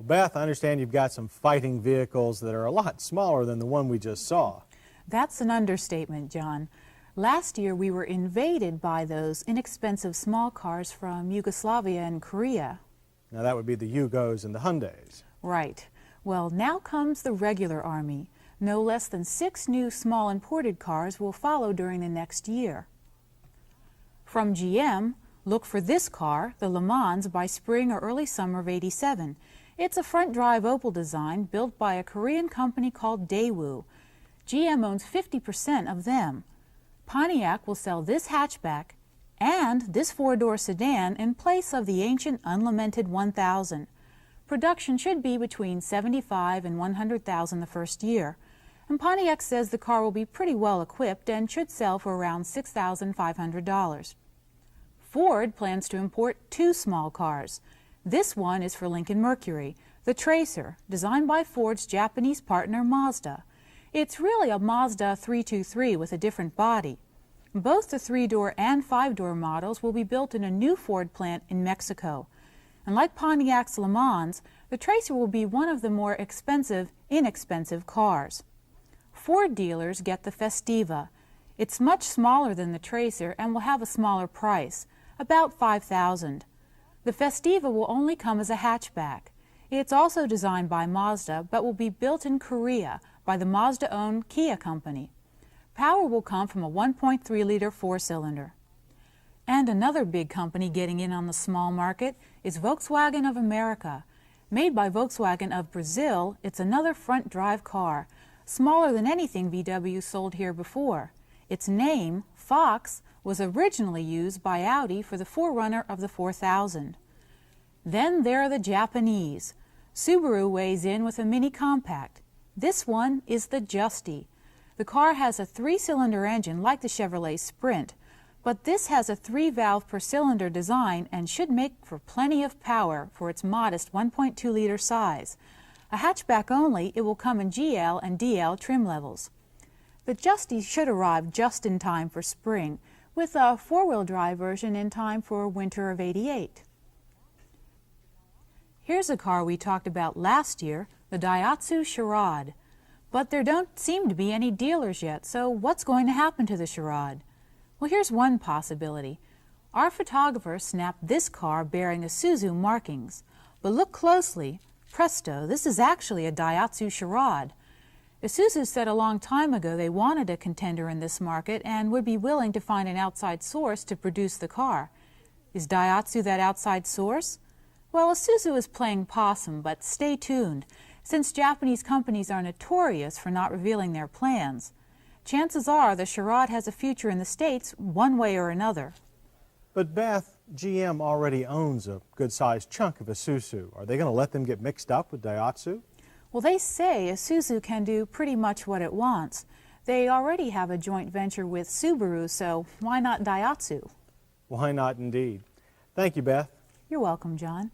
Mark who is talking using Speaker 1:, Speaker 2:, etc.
Speaker 1: Beth, I understand you've got some fighting vehicles that are a lot smaller than the one we just saw.
Speaker 2: That's an understatement, John. Last year we were invaded by those inexpensive small cars from Yugoslavia and Korea.
Speaker 1: Now that would be the Yugos and the Hyundais.
Speaker 2: Right. Well, now comes the regular army. No less than 6 new small imported cars will follow during the next year. From GM, look for this car, the Le Mans, by spring or early summer of '87. It's a front-drive Opel design built by a Korean company called Daewoo. GM owns 50% of them. Pontiac will sell this hatchback and this 4-door sedan in place of the ancient unlamented 1000. Production should be between 75 and 100,000 the first year. And Pontiac says the car will be pretty well equipped and should sell for around $6,500. Ford plans to import 2 small cars. This one is for Lincoln Mercury, the Tracer, designed by Ford's Japanese partner Mazda. It's really a Mazda 323 with a different body. Both the 3-door and 5-door models will be built in a new Ford plant in Mexico. And like Pontiac's Le Mans, the Tracer will be one of the more inexpensive cars. Ford dealers get the Festiva. It's much smaller than the Tracer and will have a smaller price, about $5,000. The Festiva will only come as a hatchback. It's also designed by Mazda, but will be built in Korea by the Mazda-owned Kia company. Power will come from a 1.3-liter 4-cylinder. And another big company getting in on the small market is Volkswagen of America. Made by Volkswagen of Brazil, it's another front-drive car, smaller than anything VW sold here before. Its name, Fox, was originally used by Audi for the forerunner of the 4000. Then there are the Japanese. Subaru weighs in with a mini compact. This one is the Justy. The car has a 3-cylinder engine like the Chevrolet Sprint, but this has a 3-valve per cylinder design and should make for plenty of power for its modest 1.2-liter size. A hatchback only, it will come in GL and DL trim levels. The Justy should arrive just in time for spring, with a 4-wheel drive version in time for winter of '88. Here's a car we talked about last year, the Daihatsu Charade. But there don't seem to be any dealers yet, so what's going to happen to the Charade? Well, here's one possibility. Our photographer snapped this car bearing Isuzu markings. But look closely. Presto, this is actually a Daihatsu Charade. Isuzu said a long time ago they wanted a contender in this market and would be willing to find an outside source to produce the car. Is Daihatsu that outside source? Well, Isuzu is playing possum, but stay tuned, since Japanese companies are notorious for not revealing their plans. Chances are the Charade has a future in the States one way or another.
Speaker 1: But Beth, GM already owns a good-sized chunk of Isuzu. Are they going to let them get mixed up with Daihatsu?
Speaker 2: Well, they say Isuzu can do pretty much what it wants. They already have a joint venture with Subaru, so why not Daihatsu?
Speaker 1: Why not indeed? Thank you, Beth.
Speaker 2: You're welcome, John.